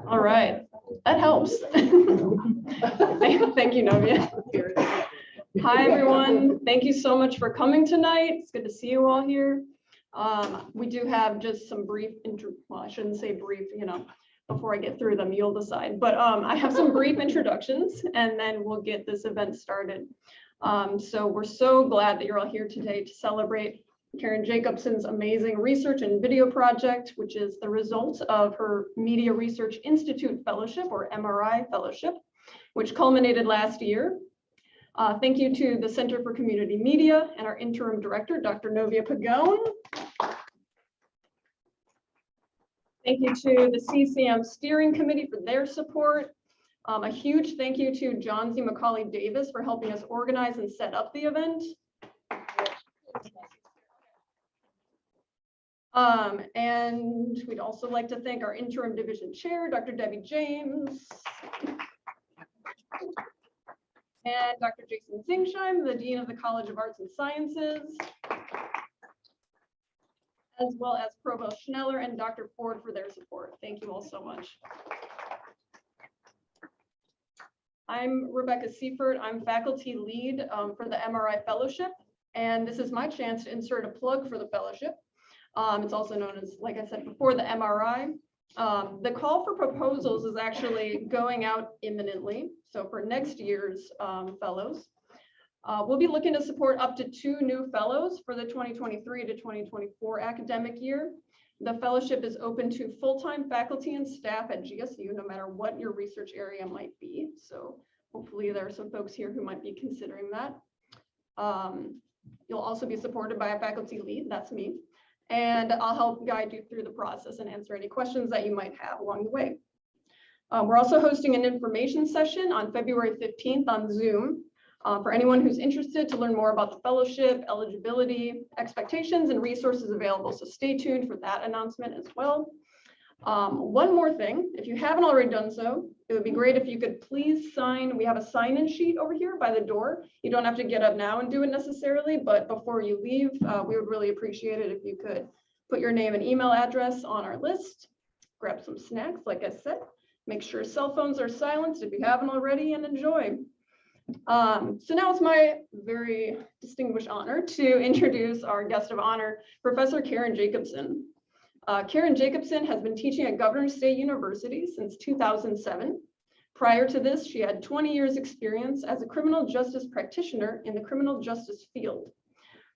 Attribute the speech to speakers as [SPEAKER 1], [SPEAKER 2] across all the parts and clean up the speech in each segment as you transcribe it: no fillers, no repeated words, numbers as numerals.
[SPEAKER 1] All right, that helps. Thank you, Novia. Hi, everyone. Thank you so much for coming tonight. It's good to see you all here. We do have just some brief well, I shouldn't say brief, before I get through them, you'll decide. But I have some brief introductions, and then we'll get this event started. So we're so glad that you're all here today to celebrate Caron Jacobson's amazing research and video project, which is the result of her Media Research Institute Fellowship, or MRI Fellowship, which culminated last year. Thank you to the Center for Community Media and our interim director, Dr. Novia Pagone. Thank you to the CCM Steering Committee for their support. A huge thank you to John Z. Macaulay Davis for helping us organize and set up the event. And we'd also like to thank our interim division chair, Dr. Debbie James, and Dr. Jason Zingsheim, the Dean of the College of Arts and Sciences, as well as Provost Schneller and Dr. Ford for their support. Thank you all so much. I'm Rebecca Siefert. I'm faculty lead for the MRI Fellowship, and this is my chance to insert a plug for the fellowship. It's also known as, like I said before, the MRI. The call for proposals is actually going out imminently. So for next year's fellows, we'll be looking to support up to 2 new fellows for the 2023 to 2024 academic year. The fellowship is open to full-time faculty and staff at GSU, no matter what your research area might be. So hopefully there are some folks here who might be considering that. You'll also be supported by a faculty lead, that's me. And I'll help guide you through the process and answer any questions that you might have along the way. We're also hosting an information session on February 15th on Zoom for anyone who's interested to learn more about the fellowship, eligibility, expectations, and resources available. So stay tuned for that announcement as well. One more thing, if you haven't already done so, it would be great if you could please sign. We have a sign-in sheet over here by the door. You don't have to get up now and do it necessarily, but before you leave, we would really appreciate it if you could put your name and email address on our list, grab some snacks, like I said, make sure cell phones are silenced if you haven't already, and enjoy. So now it's my very distinguished honor to introduce our guest of honor, Professor Caron Jacobson. Caron Jacobson has been teaching at Governor State University since 2007. Prior to this, she had 20 years experience as a criminal justice practitioner in the criminal justice field.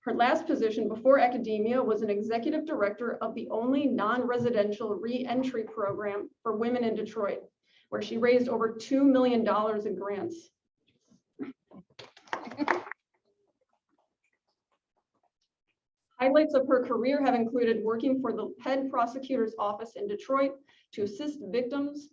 [SPEAKER 1] Her last position before academia was an executive director of the only non-residential re-entry program for women in Detroit, where she raised over $2 million in grants. Highlights of her career have included working for the head prosecutor's office in Detroit to assist victims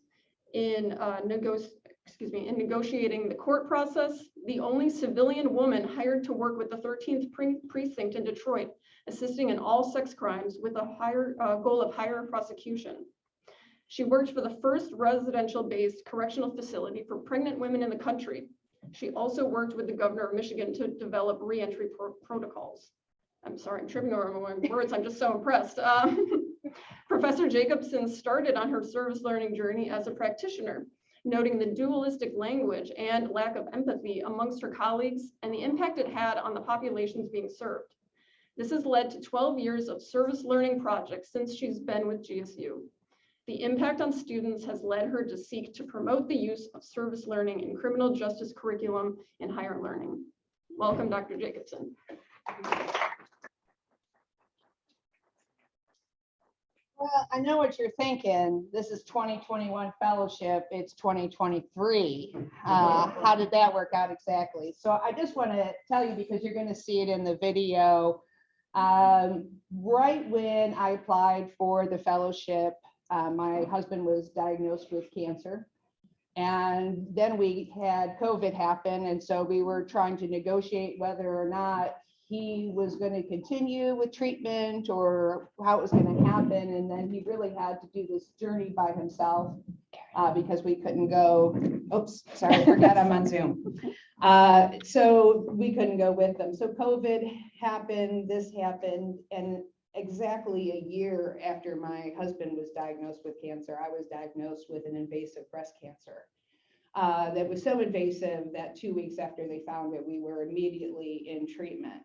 [SPEAKER 1] in negotiating the court process, the only civilian woman hired to work with the 13th precinct in Detroit, assisting in all sex crimes with a goal of higher prosecution. She worked for the first residential-based correctional facility for pregnant women in the country. She also worked with the governor of Michigan to develop re-entry protocols. I'm sorry, I'm tripping over my words. I'm just so impressed. Professor Jacobson started on her service learning journey as a practitioner, noting the dualistic language and lack of empathy amongst her colleagues and the impact it had on the populations being served. This has led to 12 years of service learning projects since she's been with GSU. The impact on students has led her to seek to promote the use of service learning in criminal justice curriculum in higher learning. Welcome, Dr. Jacobson.
[SPEAKER 2] Well, I know what you're thinking. This is 2021 fellowship. It's 2023. How did that work out exactly? So I just want to tell you, because you're going to see it in the video, right when I applied for the fellowship, my husband was diagnosed with cancer. And then we had COVID happen. And so we were trying to negotiate whether or not he was going to continue with treatment or how it was going to happen. And then he really had to do this journey by himself because we couldn't go. Oops, sorry, I forgot I'm on Zoom. So we couldn't go with them. So COVID happened, this happened, and exactly a year after my husband was diagnosed with cancer, I was diagnosed with an invasive breast cancer. That was so invasive that 2 weeks after they found it, we were immediately in treatment.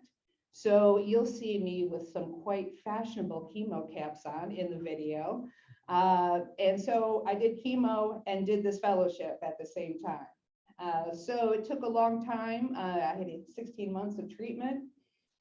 [SPEAKER 2] So you'll see me with some quite fashionable chemo caps on in the video. And so I did chemo and did this fellowship at the same time. So it took a long time. I had 16 months of treatment.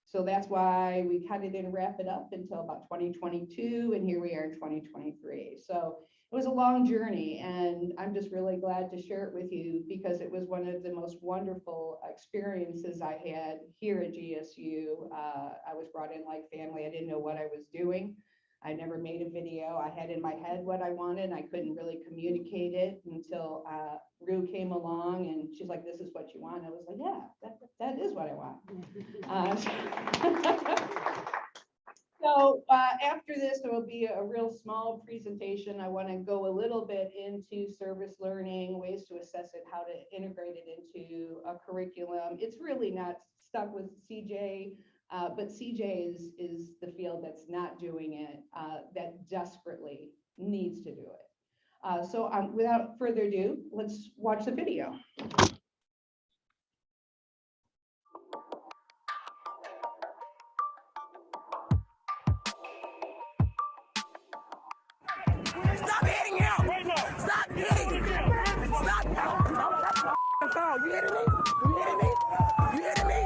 [SPEAKER 2] So that's why we kind of didn't wrap it up until about 2022. And here we are in 2023. So it was a long journey, and I'm just really glad to share it with you because it was one of the most wonderful experiences I had here at GSU. I was brought in like family. I didn't know what I was doing. I never made a video. I had in my head what I wanted, and I couldn't really communicate it until Rue came along, and she's like, "This is what you want." I was like, "Yeah, that is what I want." So after this, there will be a real small presentation. I want to go a little bit into service learning, ways to assess it, how to integrate it into a curriculum. It's really not stuck with CJ, but CJ is the field that's not doing it, that desperately needs to do it. So without further ado, let's watch the video.
[SPEAKER 3] Stop hitting him! Stop hitting him! Stop! You hitting me? You hitting me? You hitting me?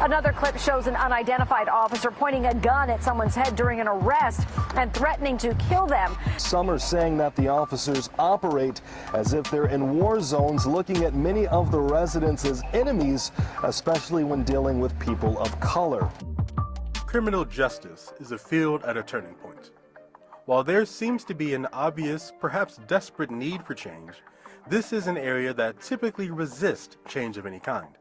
[SPEAKER 4] Another clip shows an unidentified officer pointing a gun at someone's head during an arrest and threatening to kill them.
[SPEAKER 5] Some are saying that the officers operate as if they're in war zones, looking at many of the residents as enemies, especially when dealing with people of color.
[SPEAKER 6] Criminal justice is a field at a turning point. While there seems to be an obvious, perhaps desperate need for change, this is an area that typically resists change of any kind.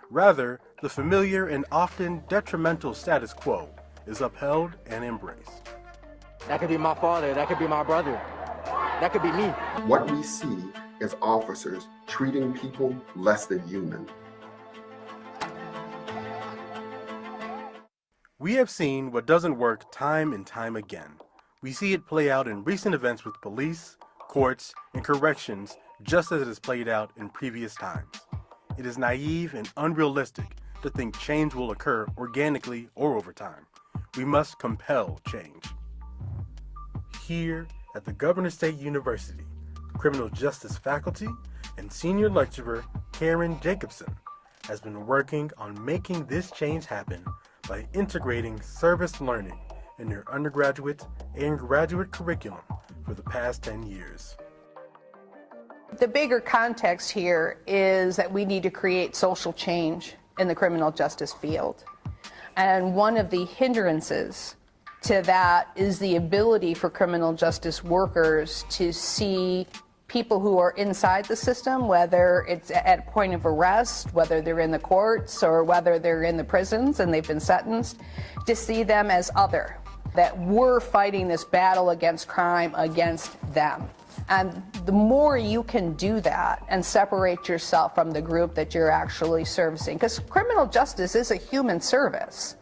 [SPEAKER 6] Rather, the familiar and often detrimental status quo is upheld and embraced.
[SPEAKER 3] That could be my father, that could be my brother, that could be me.
[SPEAKER 7] What we see is officers treating people less than human.
[SPEAKER 6] We have seen what doesn't work time and time again. We see it play out in recent events with police, courts, and corrections, just as it has played out in previous times. It is naive and unrealistic to think change will occur organically or over time. We must compel change. Here at the Governor State University, criminal justice faculty and senior lecturer Caron Jacobson has been working on making this change happen by integrating service learning in their undergraduate and graduate curriculum for the past 10 years.
[SPEAKER 2] The bigger context here is that we need to create social change in the criminal justice field. And one of the hindrances to that is the ability for criminal justice workers to see people who are inside the system, whether it's at a point of arrest, whether they're in the courts, or whether they're in the prisons and they've been sentenced, to see them as other, that we're fighting this battle against crime against them. And the more you can do that and separate yourself from the group that you're actually servicing, because criminal justice is a human service,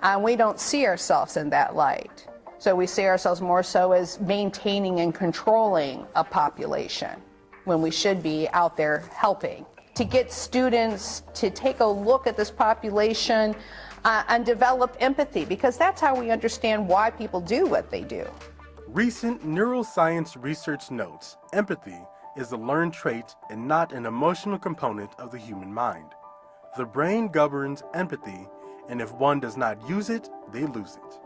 [SPEAKER 2] and we don't see ourselves in that light. So we see ourselves more so as maintaining and controlling a population when we should be out there helping. To get students to take a look at this population and develop empathy, because that's how we understand why people do what they do.
[SPEAKER 6] Recent neuroscience research notes empathy is a learned trait and not an emotional component of the human mind. The brain governs empathy, and if one does not use it, they lose it.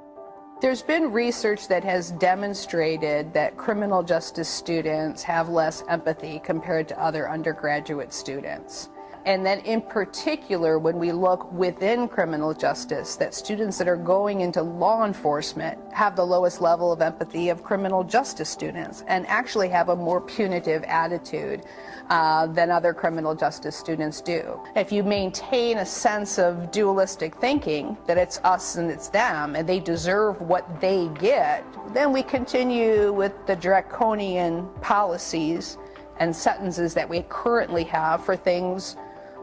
[SPEAKER 2] There's been research that has demonstrated that criminal justice students have less empathy compared to other undergraduate students. And then in particular, when we look within criminal justice, that students that are going into law enforcement have the lowest level of empathy of criminal justice students and actually have a more punitive attitude than other criminal justice students do. If you maintain a sense of dualistic thinking, that it's us and it's them and they deserve what they get, then we continue with the draconian policies and sentences that we currently have for things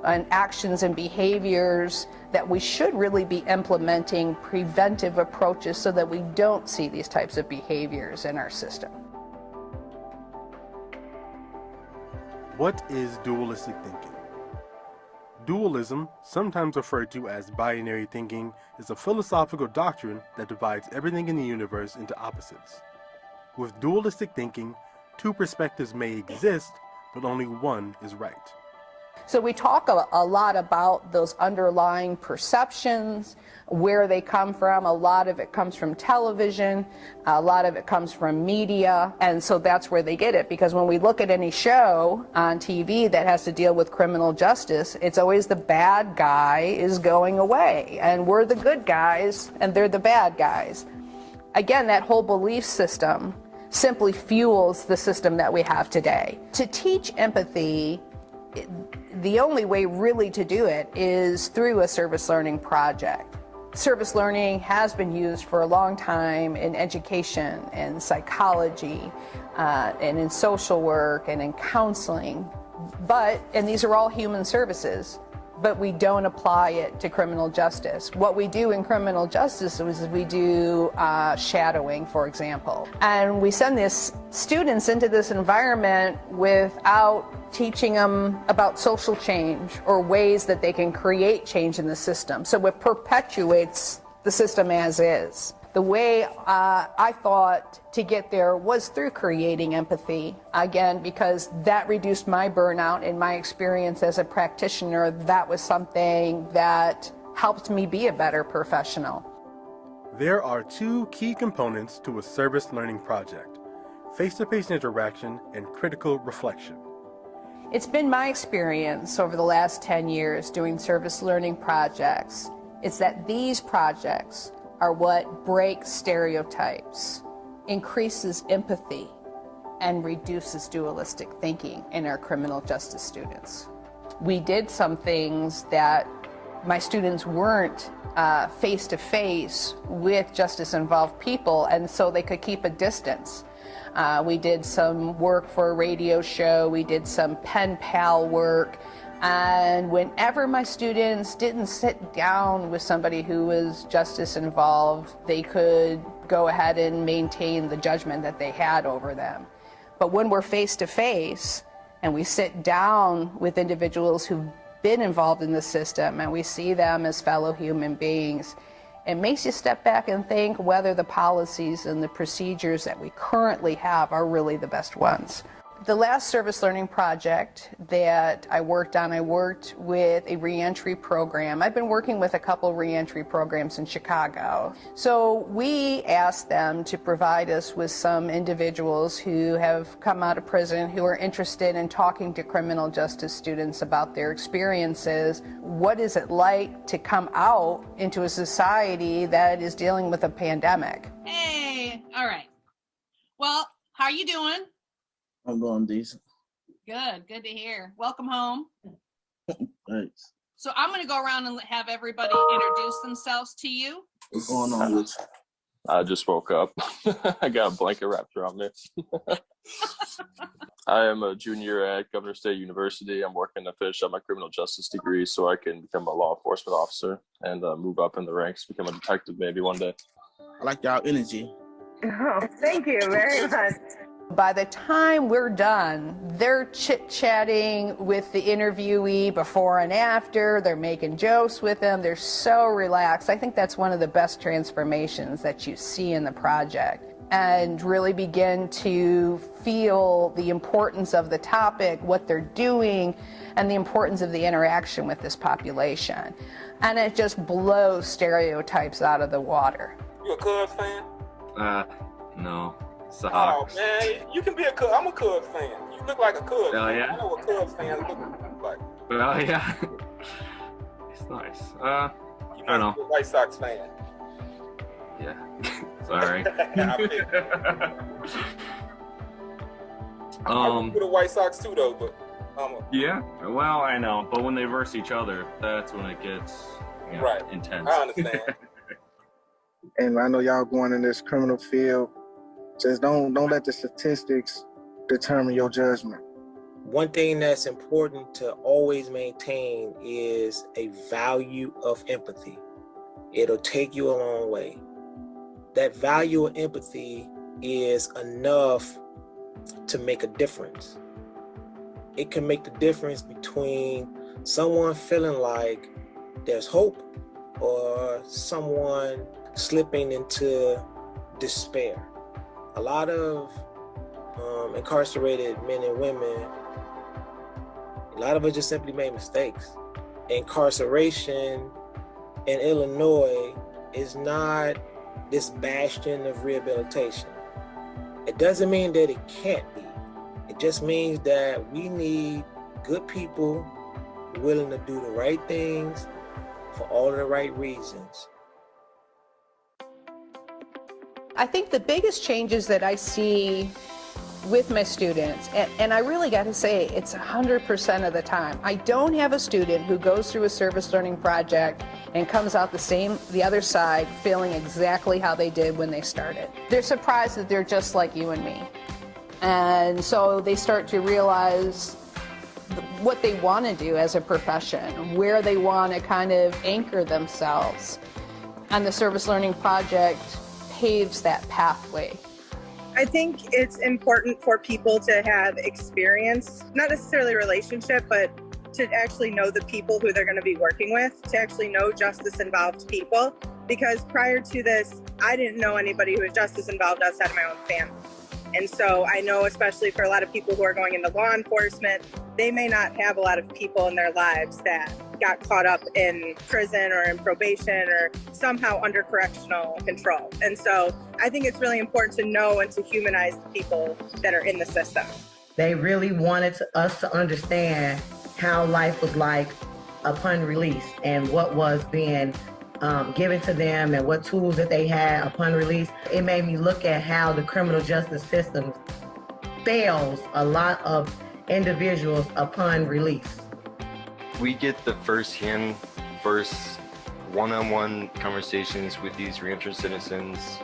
[SPEAKER 2] and actions and behaviors that we should really be implementing preventive approaches so that we don't see these types of behaviors in our system.
[SPEAKER 6] What is dualistic thinking? Dualism, sometimes referred to as binary thinking, is a philosophical doctrine that divides everything in the universe into opposites. With dualistic thinking, two perspectives may exist, but only one is right.
[SPEAKER 2] So we talk a lot about those underlying perceptions, where they come from. A lot of it comes from television, a lot of it comes from media, and so that's where they get it. Because when we look at any show on TV that has to deal with criminal justice, it's always the bad guy is going away, and we're the good guys, and they're the bad guys. Again, that whole belief system simply fuels the system that we have today. To teach empathy, the only way really to do it is through a service learning project. Service learning has been used for a long time in education and psychology and in social work and in counseling, and these are all human services, but we don't apply it to criminal justice. What we do in criminal justice is we do shadowing, for example. And we send these students into this environment without teaching them about social change or ways that they can create change in the system. So it perpetuates the system as is. The way I thought to get there was through creating empathy, again, because that reduced my burnout. In my experience as a practitioner, that was something that helped me be a better professional.
[SPEAKER 6] There are two key components to a service learning project: face-to-face interaction and critical reflection.
[SPEAKER 2] It's been my experience over the last 10 years doing service learning projects, is that these projects are what breaks stereotypes, increases empathy, and reduces dualistic thinking in our criminal justice students. We did some things that my students weren't face-to-face with justice-involved people, and so they could keep a distance. We did some work for a radio show, we did some pen pal work, and whenever my students didn't sit down with somebody who was justice involved, they could go ahead and maintain the judgment that they had over them. But when we're face to face and we sit down with individuals who've been involved in the system and we see them as fellow human beings, it makes you step back and think whether the policies and the procedures that we currently have are really the best ones. The last service learning project that I worked on, I worked with a reentry program. I've been working with a couple reentry programs in Chicago. So we asked them to provide us with some individuals who have come out of prison who are interested in talking to criminal justice students about their experiences. What is it like to come out into a society that is dealing with a pandemic?
[SPEAKER 8] Hey, all right. Well, how are you doing?
[SPEAKER 9] I'm doing decent.
[SPEAKER 8] Good to hear. Welcome home.
[SPEAKER 9] Thanks.
[SPEAKER 8] So I'm going to go around and have everybody introduce themselves to you.
[SPEAKER 9] What's going on with you?
[SPEAKER 10] I just woke up. I got a blanket wrapped around me. I am a junior at Governor State University. I'm working to finish up my criminal justice degree so I can become a law enforcement officer and move up in the ranks, become a detective maybe one day.
[SPEAKER 9] I like y'all energy.
[SPEAKER 4] Oh, thank you very much.
[SPEAKER 2] By the time we're done, they're chit-chatting with the interviewee before and after, they're making jokes with them, they're so relaxed. I think that's one of the best transformations that you see in the project, and really begin to feel the importance of the topic, what they're doing, and the importance of the interaction with this population. And it just blows stereotypes out of the water.
[SPEAKER 11] You a Cubs fan?
[SPEAKER 10] No.
[SPEAKER 11] Oh man, you can be a Cubs. I'm a Cubs fan. You look like a Cubs fan.
[SPEAKER 10] Yeah.
[SPEAKER 11] I know what Cubs fans look like.
[SPEAKER 10] Well, yeah. It's nice.
[SPEAKER 11] You must be a White Sox fan.
[SPEAKER 10] Yeah. Sorry.
[SPEAKER 11] I root for the White Sox too, though. But
[SPEAKER 10] yeah. Well, I know, but when they verse each other, that's when it gets intense.
[SPEAKER 11] I understand.
[SPEAKER 9] And I know y'all going in this criminal field. Just don't let the statistics determine your judgment.
[SPEAKER 12] One thing that's important to always maintain is a value of empathy. It'll take you a long way. That value of empathy is enough to make a difference. It can make the difference between someone feeling like there's hope or someone slipping into despair. A lot of incarcerated men and women, a lot of us just simply made mistakes. Incarceration in Illinois is not this bastion of rehabilitation. It doesn't mean that it can't be. It just means that we need good people willing to do the right things for all of the right reasons.
[SPEAKER 2] I think the biggest changes that I see with my students, and I really got to say it's 100% of the time, I don't have a student who goes through a service learning project and comes out the other side feeling exactly how they did when they started. They're surprised that they're just like you and me. And so they start to realize what they want to do as a profession, where they want to kind of anchor themselves. And the service learning project paves that pathway.
[SPEAKER 13] I think it's important for people to have experience, not necessarily relationship, but to actually know the people who they're going to be working with, to actually know justice-involved people. Because prior to this, I didn't know anybody who was justice involved outside of my own family. And so I know, especially for a lot of people who are going into law enforcement, they may not have a lot of people in their lives that got caught up in prison or in probation or somehow under correctional control. And so I think it's really important to know and to humanize the people that are in the system.
[SPEAKER 14] They really wanted us to understand how life was like upon release and what was being given to them and what tools that they had upon release. It made me look at how the criminal justice system fails a lot of individuals upon release.
[SPEAKER 15] We get the first one-on-one conversations with these reentry citizens.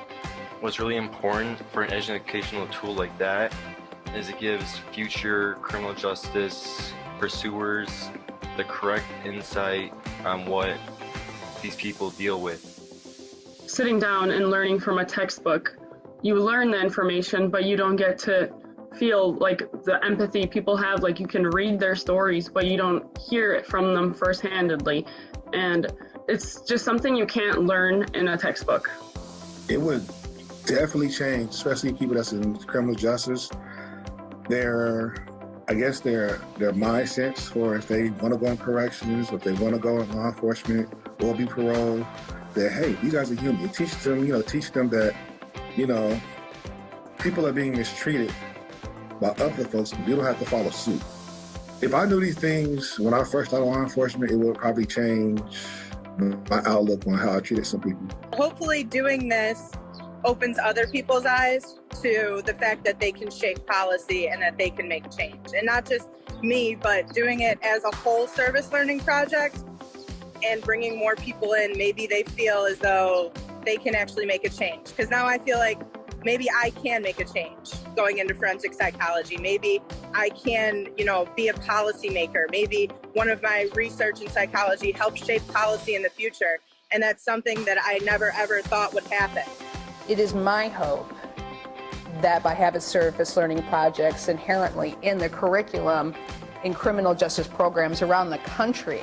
[SPEAKER 15] What's really important for an educational tool like that is it gives future criminal justice pursuers the correct insight on what these people deal with.
[SPEAKER 16] Sitting down and learning from a textbook, you learn the information, but you don't get to feel like the empathy people have. Like, you can read their stories, but you don't hear it from them first-handedly. And it's just something you can't learn in a textbook.
[SPEAKER 9] It would definitely change, especially people that's in criminal justice. Their mindsets for if they want to go in corrections, if they want to go in law enforcement or be paroled, that, hey, you guys are human. Teach them that, people are being mistreated by other folks. You don't have to follow suit. If I knew these things when I first started law enforcement, it would probably change my outlook on how I treated some people.
[SPEAKER 13] Hopefully doing this opens other people's eyes to the fact that they can shape policy and that they can make change. And not just me, but doing it as a whole service learning project and bringing more people in. Maybe they feel as though they can actually make a change. Because now I feel like maybe I can make a change going into forensic psychology. Maybe I can, be a policymaker. Maybe one of my research in psychology helps shape policy in the future. And that's something that I never ever thought would happen.
[SPEAKER 2] It is my hope that by having service learning projects inherently in the curriculum in criminal justice programs around the country,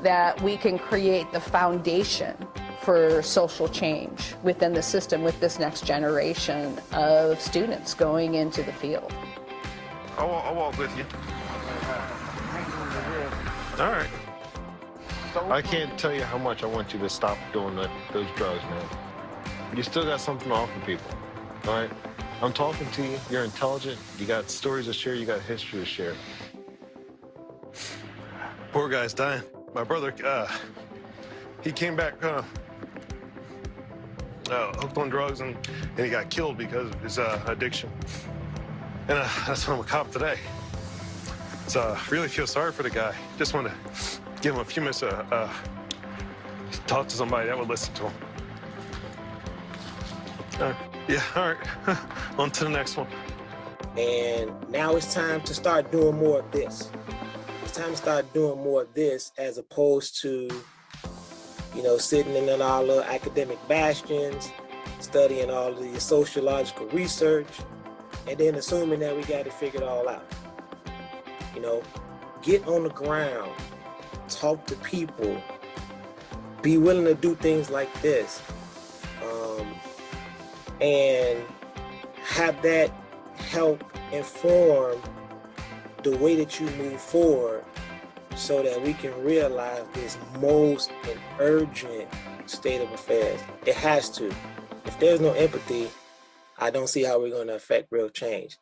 [SPEAKER 2] that we can create the foundation for social change within the system with this next generation of students going into the field.
[SPEAKER 17] I'll walk with you. All right. I can't tell you how much I want you to stop doing those drugs, man. You still got something to offer people, all right? I'm talking to you. You're intelligent. You got stories to share. You got history to share. Poor guy's dying. My brother, he came back hooked on drugs, and he got killed because of his addiction. And that's why I'm a cop today. So I really feel sorry for the guy. Just want to give him a few minutes to talk to somebody that would listen to him. Yeah, all right. On to the next one.
[SPEAKER 12] And now it's time to start doing more of this. It's time to start doing more of this as opposed to, you know, sitting in all the academic bastions, studying all the sociological research, and then assuming that we got to figure it all out. You know, get on the ground, talk to people, be willing to do things like this, and have that help inform the way that you move forward so that we can realize this most and urgent state of affairs. It has to. If there's no empathy, I don't see how we're going to affect real change.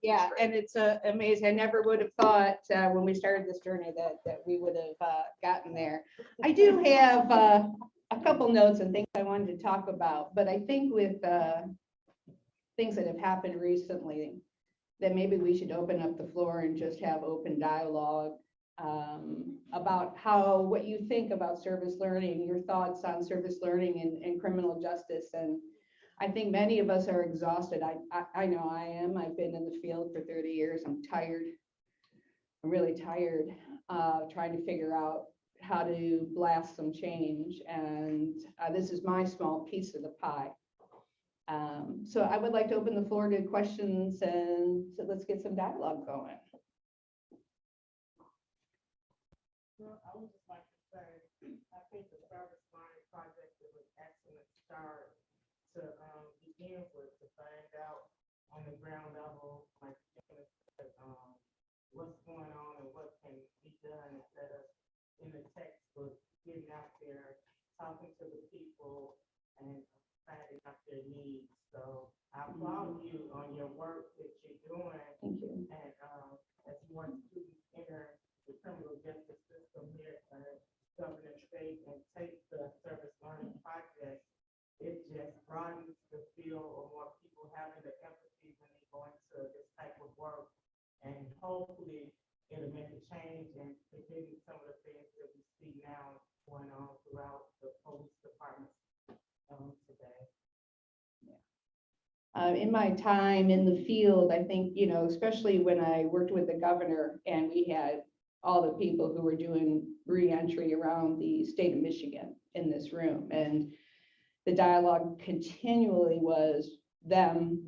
[SPEAKER 2] Yeah, and it's amazing. I never would have thought when we started this journey that we would have gotten there. I do have a couple notes and things I wanted to talk about, but I think with things that have happened recently, that maybe we should open up the floor and just have open dialogue about what you think about service learning, your thoughts on service learning and criminal justice. And I think many of us are exhausted. I know I am. I've been in the field for 30 years. I'm tired. I'm really tired trying to figure out how to blast some change. And this is my small piece of the pie. So I would like to open the floor to questions, and so let's get some dialogue going.
[SPEAKER 18] Well, I would just like to say, I think the service learning project is an excellent start to begin with, to find out on the ground level, like what's going on and what can be done instead of in the textbook, getting out there, talking to the people and finding out their needs. So I applaud you on your work that you're doing.
[SPEAKER 2] Thank you.
[SPEAKER 18] And as more students enter the criminal justice system here at Governor State and take the service learning project, it just broadens the field of more people having the empathy when they go into this type of work. And hopefully it'll make a change and prevent some of the things that we see now going on throughout the police departments today.
[SPEAKER 2] In my time in the field, I think, you know, especially when I worked with the governor and we had all the people who were doing re-entry around the state of Michigan in this room, and the dialogue continually was them.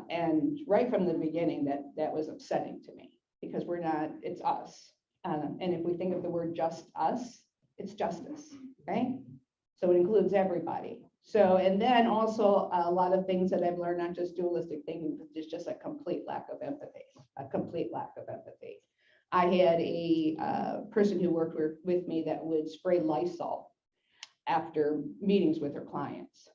[SPEAKER 2] And right from the beginning, that was upsetting to me, because we're not, it's us. And if we think of the word just us, it's justice, right? So it includes everybody. So, and then also a lot of things that I've learned, not just dualistic thinking, but there's just a complete lack of empathy, I had a person who worked with me that would spray Lysol after meetings with her clients,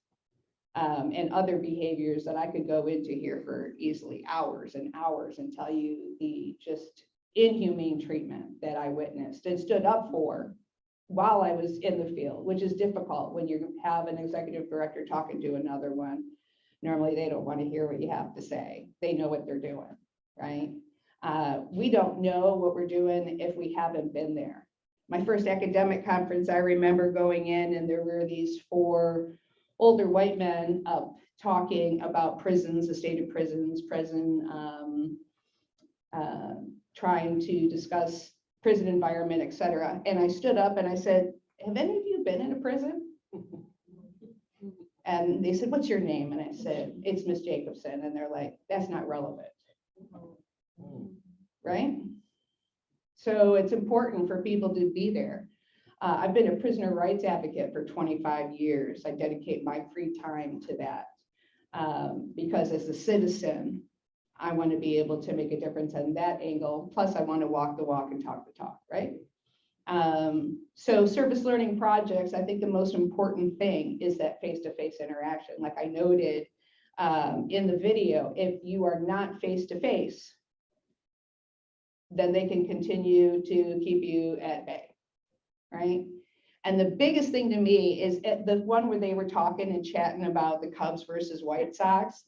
[SPEAKER 2] and other behaviors that I could go into here for easily hours and hours and tell you the just inhumane treatment that I witnessed and stood up for while I was in the field, which is difficult when you have an executive director talking to another one. Normally they don't want to hear what you have to say. They know what they're doing, right? We don't know what we're doing if we haven't been there. My first academic conference, I remember going in and there were these 4 older white men up talking about prisons, the state of prisons, trying to discuss prison environment, et cetera. And I stood up and I said, have any of you been in a prison? And they said, what's your name? And I said, it's Miss Jacobson. And they're like, that's not relevant, right? So it's important for people to be there. I've been a prisoner rights advocate for 25 years. I dedicate my free time to that because as a citizen, I want to be able to make a difference on that angle. Plus, I want to walk the walk and talk the talk, right? So service learning projects, I think the most important thing is that face-to-face interaction. Like I noted in the video, if you are not face-to-face, then they can continue to keep you at bay, right? And the biggest thing to me is the one where they were talking and chatting about the Cubs versus White Sox.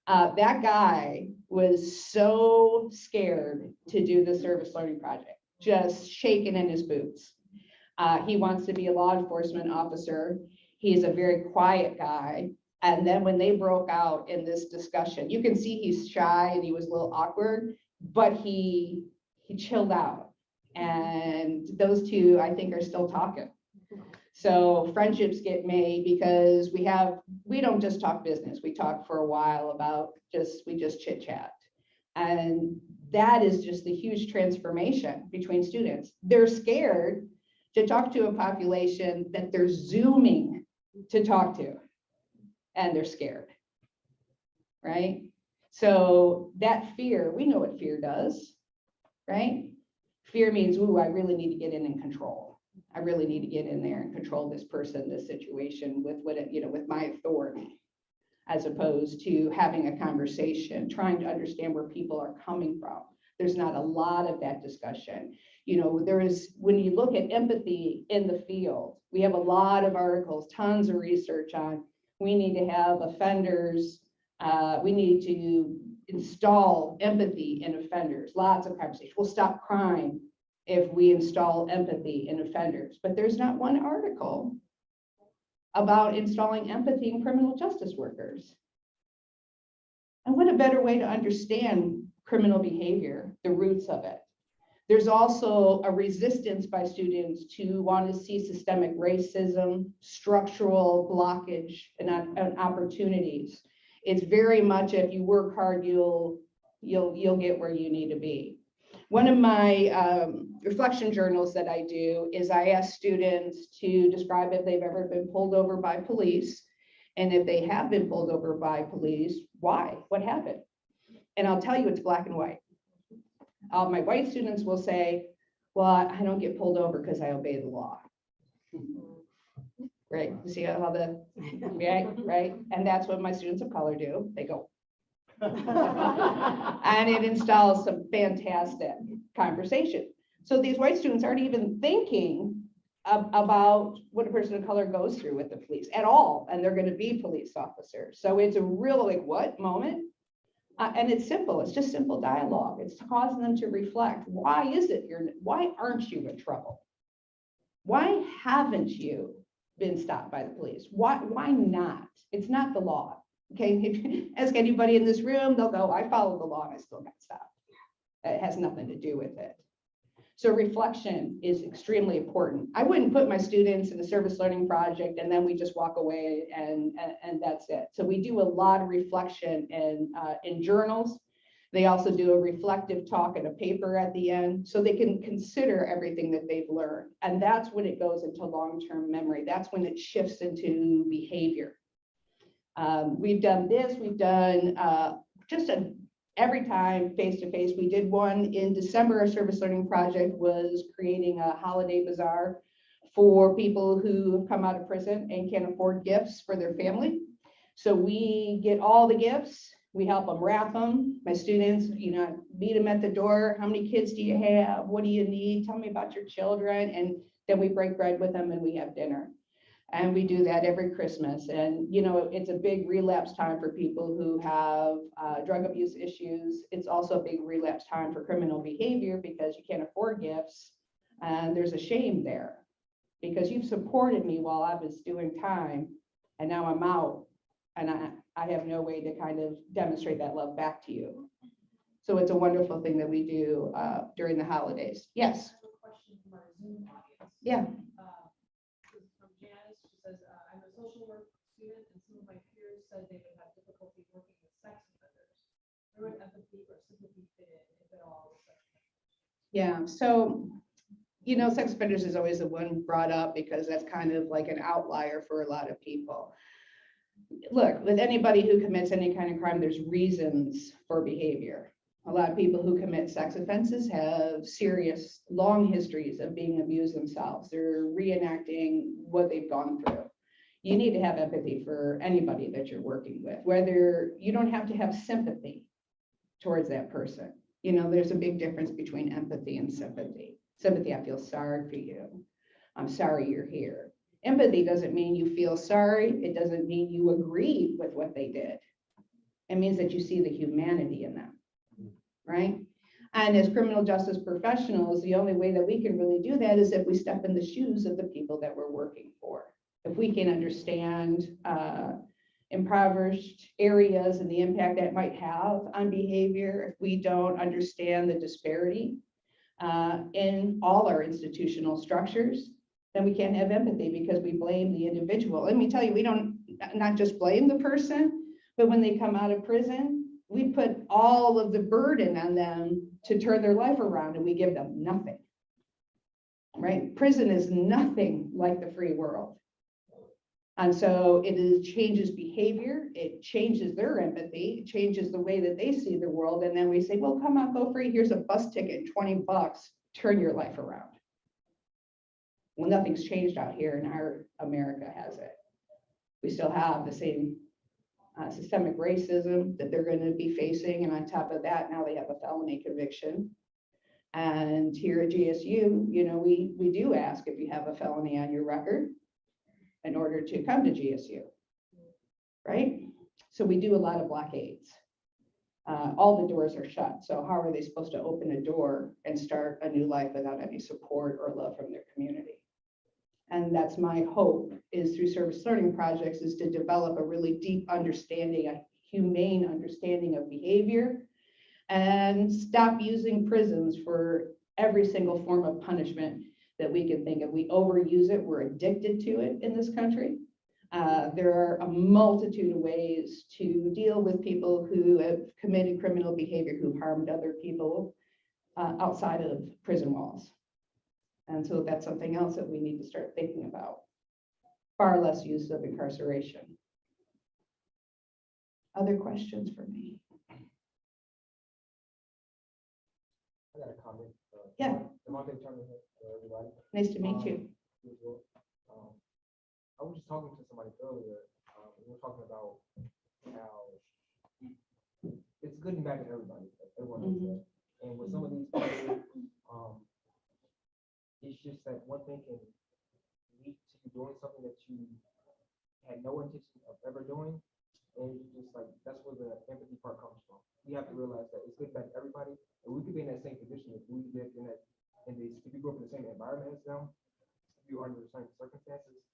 [SPEAKER 2] That guy was so scared to do the service learning project, just shaking in his boots. He wants to be a law enforcement officer. He's a very quiet guy. And then when they broke out in this discussion, you can see he's shy and he was a little awkward, but he chilled out. And those two, I think, are still talking. So friendships get made because we don't just talk business. We talk for a while about we just chit chat. And that is just the huge transformation between students. They're scared to talk to a population that they're Zooming to talk to, and they're scared, right? So that fear, we know what fear does, right? Fear means, ooh, I really need to get in and control. I really need to get in there and control this person, this situation with with my authority, as opposed to having a conversation, trying to understand where people are coming from. There's not a lot of that discussion. When you look at empathy in the field, we have a lot of articles, tons of research on, we need to have offenders, we need to install empathy in offenders, lots of conversation. We'll stop crime if we install empathy in offenders, but there's not one article about installing empathy in criminal justice workers. And what a better way to understand criminal behavior, the roots of it. There's also a resistance by students to want to see systemic racism, structural blockage, and opportunities. It's very much, if you work hard, you'll get where you need to be. One of my reflection journals that I do is I ask students to describe if they've ever been pulled over by police. And if they have been pulled over by police, why? What happened? And I'll tell you, it's black and white. My white students will say, well, I don't get pulled over because I obey the law. Right? You see how right? And that's what my students of color do. They go, and it installs some fantastic conversation. So these white students aren't even thinking about what a person of color goes through with the police at all, and they're going to be police officers. So it's a real what moment, and it's simple. It's just simple dialogue. It's causing them to reflect. Why aren't you in trouble? Why haven't you been stopped by the police? Why not? It's not the law. Okay, if you ask anybody in this room, they'll go, I followed the law and I still got stopped. It has nothing to do with it. So reflection is extremely important. I wouldn't put my students in a service learning project and then we just walk away and that's it. So we do a lot of reflection in journals. They also do a reflective talk and a paper at the end so they can consider everything that they've learned. And that's when it goes into long-term memory. That's when it shifts into behavior. We've done this, we've done every time face-to-face. We did one in December. Our service learning project was creating a holiday bazaar for people who have come out of prison and can't afford gifts for their family. So we get all the gifts, we help them wrap them. My students, meet them at the door. How many kids do you have? What do you need? Tell me about your children. And then we break bread with them and we have dinner. And we do that every Christmas. And, it's a big relapse time for people who have drug abuse issues. It's also a big relapse time for criminal behavior because you can't afford gifts. And there's a shame there because you've supported me while I was doing time. And now I'm out and I have no way to kind of demonstrate that love back to you. So it's a wonderful thing that we do during the holidays. Yes. Yeah.
[SPEAKER 19] I'm a social work student, and some of my peers said they would have difficulty working with sex offenders. Where would empathy or sympathy fit in, if at all, with sex offenders?
[SPEAKER 2] Yeah, so, sex offenders is always the one brought up because that's kind of like an outlier for a lot of people. look, with anybody who commits any kind of crime, there's reasons for behavior. A lot of people who commit sex offenses have serious, long histories of being abused themselves. They're reenacting what they've gone through. You need to have empathy for anybody that you're working with, whether you don't have to have sympathy towards that person. You know, there's a big difference between empathy and sympathy. Sympathy, I feel sorry for you. I'm sorry you're here. Empathy doesn't mean you feel sorry. It doesn't mean you agree with what they did. It means that you see the humanity in them, right? And as criminal justice professionals, the only way that we can really do that is if we step in the shoes of the people that we're working for. If we can understand impoverished areas and the impact that might have on behavior, if we don't understand the disparity in all our institutional structures, then we can't have empathy because we blame the individual. Let me tell you, we don't not just blame the person, but when they come out of prison, we put all of the burden on them to turn their life around and we give them nothing, right? Prison is nothing like the free world. And so it changes behavior, it changes their empathy, it changes the way that they see the world. And then we say, well, come on, go free. Here's a bus ticket, 20 bucks, turn your life around. Well, nothing's changed out here in our America, has it? We still have the same systemic racism that they're going to be facing. And on top of that, now they have a felony conviction. And here at GSU, you know, we do ask if you have a felony on your record in order to come to GSU, right? So we do a lot of blockades. All the doors are shut. So how are they supposed to open a door and start a new life without any support or love from their community? And that's my hope, is through service learning projects, is to develop a really deep understanding, a humane understanding of behavior, and stop using prisons for every single form of punishment that we can think of. We overuse it, we're addicted to it in this country. There are a multitude of ways to deal with people who have committed criminal behavior, who harmed other people outside of prison walls. And so that's something else that we need to start thinking about. Far less use of incarceration. Other questions for me?
[SPEAKER 20] I got a comment.
[SPEAKER 2] Yeah.
[SPEAKER 20] Everybody.
[SPEAKER 2] Nice to meet you.
[SPEAKER 20] I was just talking to somebody earlier. We were talking about how it's good and bad to everybody. Everyone knows that. And with some of these people, it's just that one thing can lead to you doing something that you had no intention of ever doing. And you just like, that's where the empathy part comes from. We have to realize that it's good and bad to everybody. And we could be in that same position if we lived in that, if you grew up in the same environment as them, if you are under the same circumstances.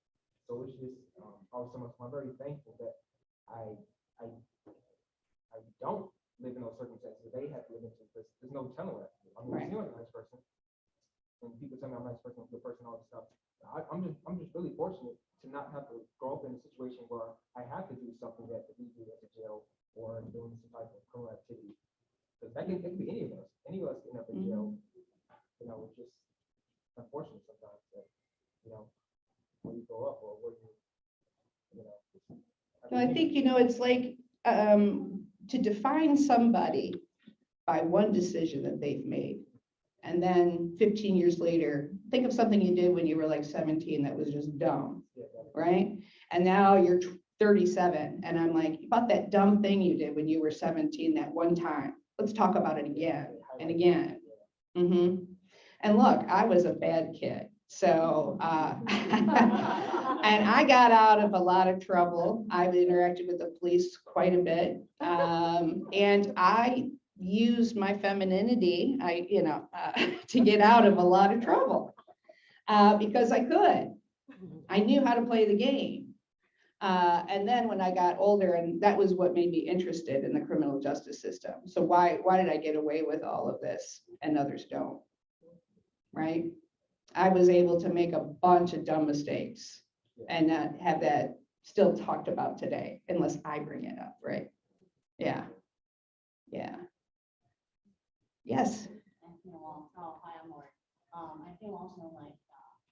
[SPEAKER 20] So it's just, I'm very thankful that I don't live in those circumstances they have to live into, because there's no telling what I mean, right. I'm a nice person. And people tell me I'm a nice person, I'm a good person, all this stuff. I'm just really fortunate to not have to grow up in a situation where I have to do something that could lead me into jail or doing some type of criminal activity. Because that can be any of us. Any of us end up in jail. You know, it's just unfortunate sometimes that, you know, where you grow up or where you know.
[SPEAKER 2] So I think, you know, it's like to define somebody by one decision that they've made. And then 15 years later, think of something you did when you were like 17 that was just dumb, right? And now you're 37 and I'm like, about that dumb thing you did when you were 17 that one time. Let's talk about it again and again. And look, I was a bad kid. So, and I got out of a lot of trouble. I've interacted with the police quite a bit. And I used my femininity, to get out of a lot of trouble because I could. I knew how to play the game. And then when I got older, and that was what made me interested in the criminal justice system. So why did I get away with all of this and others don't, right? I was able to make a bunch of dumb mistakes and not have that still talked about today, unless I bring it up, right? Yeah. Yeah. Yes.
[SPEAKER 21] Hi, I'm Lauren. I feel also like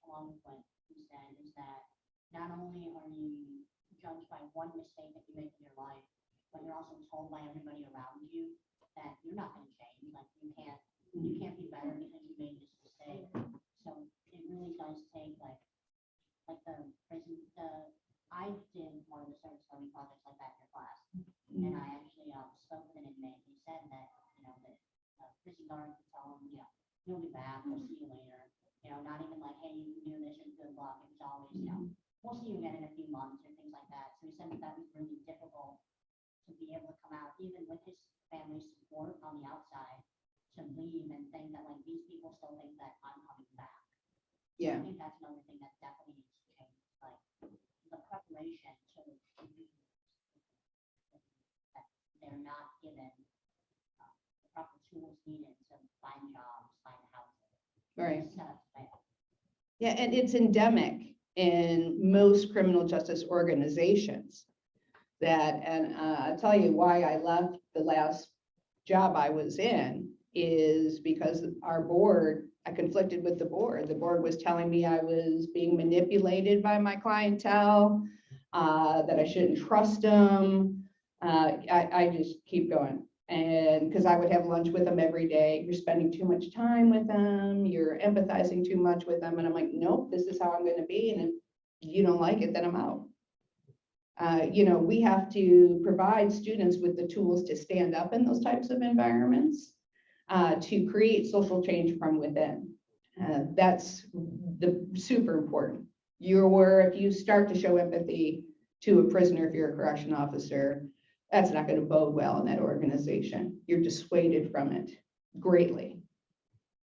[SPEAKER 21] along with what you said is that not only are you judged by one mistake that you make in your life, but you're also told by everybody around you that you're not going to change. Like you can't be better because you made this mistake. So it really does take like the prison. I did one of the service learning projects like that in your class, and I actually spoke with an inmate. He said that the prison guard would tell him, you'll be back. We'll see you later. Not even like, hey, you can do this and good luck. It was always, we'll see you again in a few months or things like that. So he said that was really difficult to be able to come out, even with his family support on the outside, to leave and think that like these people still think that I'm coming back.
[SPEAKER 2] Yeah.
[SPEAKER 21] I think that's another thing that definitely needs to change. Like the preparation to that they're not given the proper tools needed to find jobs, find housing.
[SPEAKER 2] Right.
[SPEAKER 21] Set up to fail.
[SPEAKER 2] Yeah, and it's endemic in most criminal justice organizations and I'll tell you why I left the last job I was in is because our board, I conflicted with the board. The board was telling me I was being manipulated by my clientele, that I shouldn't trust them. I just keep going. And because I would have lunch with them every day, you're spending too much time with them, you're empathizing too much with them. And I'm like, nope, this is how I'm going to be. And if you don't like it, then I'm out. We have to provide students with the tools to stand up in those types of environments, to create social change from within. That's super important. If you start to show empathy to a prisoner, if you're a correction officer, that's not going to bode well in that organization. You're dissuaded from it greatly.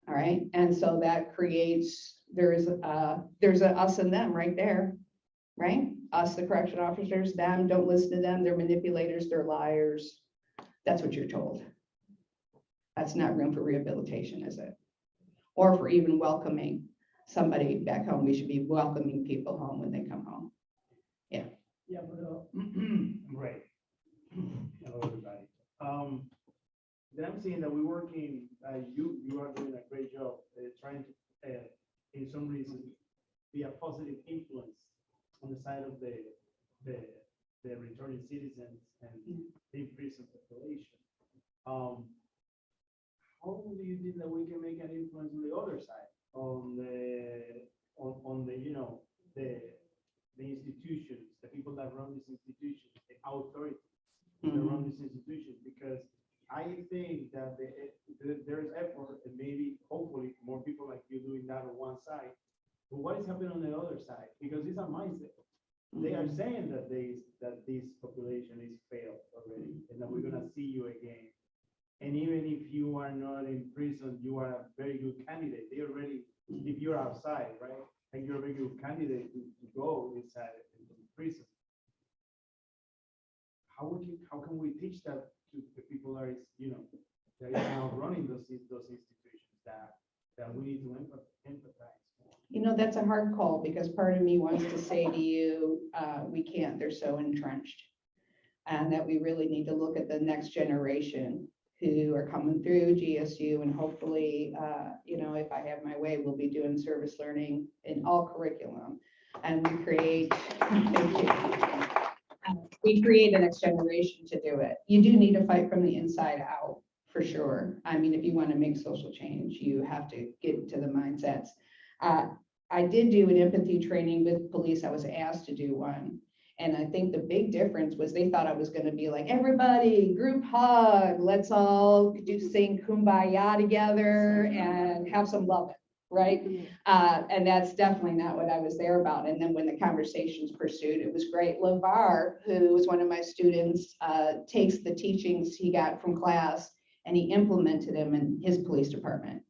[SPEAKER 2] All right. And so that creates, there's a us and them right there, right? Us, the correction officers, them, don't listen to them. They're manipulators, they're liars. That's what you're told. That's not room for rehabilitation, is it? Or for even welcoming somebody back home. We should be welcoming people home when they come home. Yeah.
[SPEAKER 1] Yeah, but right. Hello, everybody. Then I'm seeing that we're working. You are doing a great job trying to, in some reason, be a positive influence on the side of the returning citizens and the prison population. How do you think that we can make an influence on the other side, on the institutions, the people that run these institutions, the authorities that run these institutions? Because I think that there is effort, and maybe hopefully more people like you doing that on one side. But what is happening on the other side? Because it's a mindset. They are saying that this population is failed already, and that we're gonna see you again. And even if you are not in prison, you are a very good candidate. They already, if you're outside, right? And you're a very good candidate to go inside the prison. How can we teach that to the people that is now running those institutions that we need to empathize?
[SPEAKER 2] That's a hard call, because part of me wants to say to you, we can't, they're so entrenched. And that we really need to look at the next generation who are coming through GSU, and hopefully, if I have my way, we'll be doing service learning in all curriculum. And we create a next generation to do it. You do need to fight from the inside out, for sure. I mean, if you want to make social change, you have to get into the mindsets. I did do an empathy training with police. I was asked to do one. And I think the big difference was they thought I was going to be like, everybody, group hug, let's all sing Kumbaya together and have some love, right? And that's definitely not what I was there about. And then when the conversations pursued, it was great. LeVar, who was one of my students, takes the teachings he got from class and he implemented them in his police department.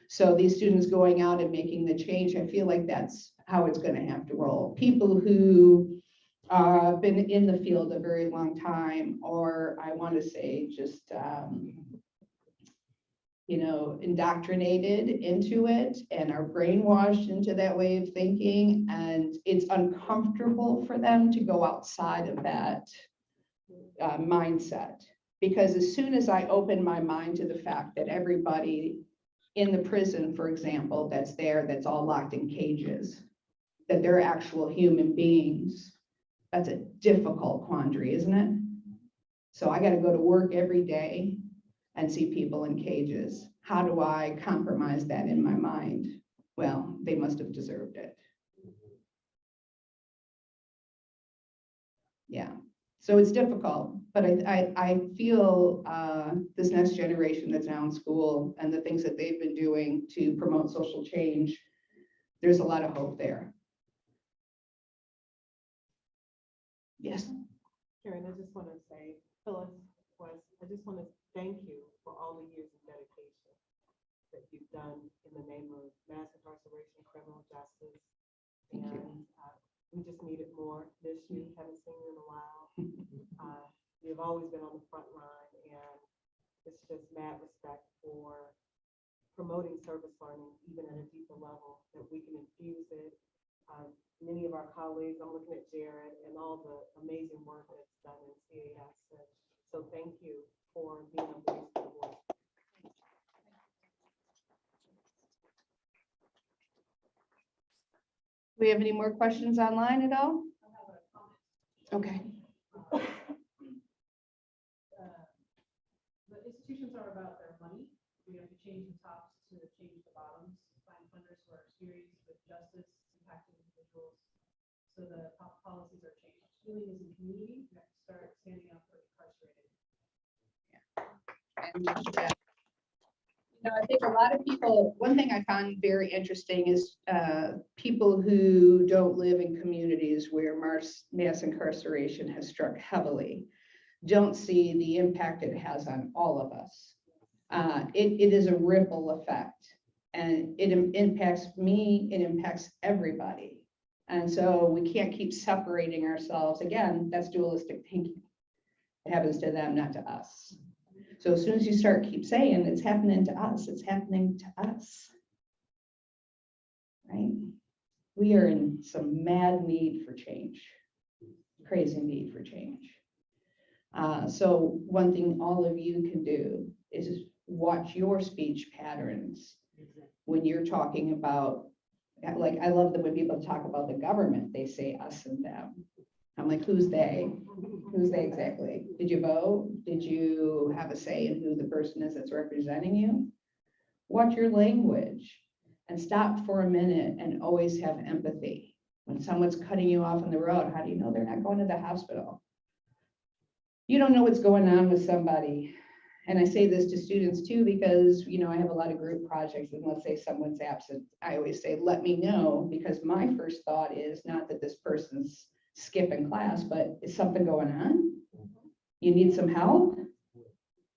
[SPEAKER 2] So these students going out and making the change, I feel like that's how it's going to have to roll. People who been in the field a very long time, or I want to say just, indoctrinated into it and are brainwashed into that way of thinking. And it's uncomfortable for them to go outside of that mindset. Because as soon as I open my mind to the fact that everybody in the prison, for example, that's all locked in cages, that they're actual human beings, That's a difficult quandary, isn't it? So I got to go to work every day and see people in cages. How do I compromise that in my mind? Well, they must have deserved it. Yeah, so it's difficult, but I feel this next generation that's now in school and the things that they've been doing to promote social change, there's a lot of hope there. Yes.
[SPEAKER 19] Karen, I just want to say, Phyllis, I just want to thank you for all the years of dedication that you've done in the name of mass incarceration, criminal justice.
[SPEAKER 2] Thank you.
[SPEAKER 19] We just needed more. Miss you, haven't seen you in a while. You've always been on the front line, and it's just mad respect for promoting service learning, even at a deeper level, that we can infuse it. Many of our colleagues, I'm looking at Jared and all the amazing work that's done in CAS. So thank you for being a voice for the voice.
[SPEAKER 2] Do we have any more questions online at all? Okay.
[SPEAKER 19] The institutions are about their money. We have to change the tops to change the bottoms. Find funders who are experienced with justice, impacting individuals. So the policies are changed. Healing is in community. We have to start standing up for incarcerated.
[SPEAKER 2] I think a lot of people, one thing I found very interesting is people who don't live in communities where mass incarceration has struck heavily don't see the impact it has on all of us. It is a ripple effect, and it impacts me, it impacts everybody. And so we can't keep separating ourselves. Again, that's dualistic thinking. It happens to them, not to us. So as soon as you keep saying it's happening to us, it's happening to us, right? We are in some mad need for change, crazy need for change. So one thing all of you can do is watch your speech patterns when you're talking about, like, I love that when people talk about the government, they say us and them. I'm like, who's they? Who's they exactly? Did you vote? Did you have a say in who the person is that's representing you? Watch your language and stop for a minute and always have empathy. When someone's cutting you off on the road, how do you know they're not going to the hospital? You don't know what's going on with somebody. And I say this to students too, because, I have a lot of group projects, and let's say someone's absent. I always say, let me know, because my first thought is not that this person's skipping class, but is something going on? You need some help,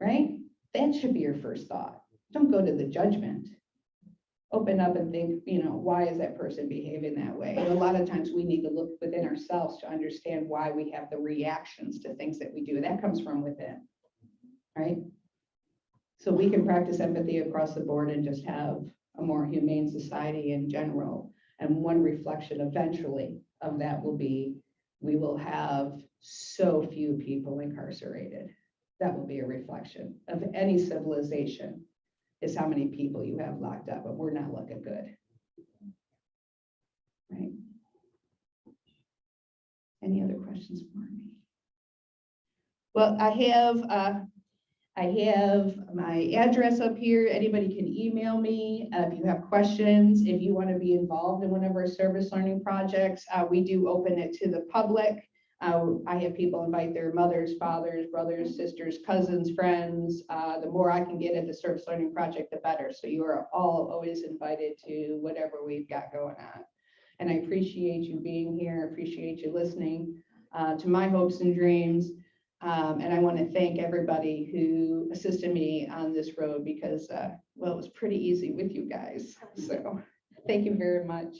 [SPEAKER 2] right? That should be your first thought. Don't go to the judgment. Open up and think, why is that person behaving that way? And a lot of times we need to look within ourselves to understand why we have the reactions to things that we do. That comes from within, right? So we can practice empathy across the board and just have a more humane society in general. And one reflection eventually of that will be, we will have so few people incarcerated. That will be a reflection of any civilization, is how many people you have locked up, but we're not looking good. Right? Any other questions for me? Well, I have my address up here. Anybody can email me if you have questions. If you want to be involved in one of our service learning projects, we do open it to the public. I have people invite their mothers, fathers, brothers, sisters, cousins, friends. The more I can get at the service learning project, the better. So you are all always invited to whatever we've got going on. And I appreciate you being here. I appreciate you listening to my hopes and dreams. And I want to thank everybody who assisted me on this road, because, well, it was pretty easy with you guys. So thank you very much.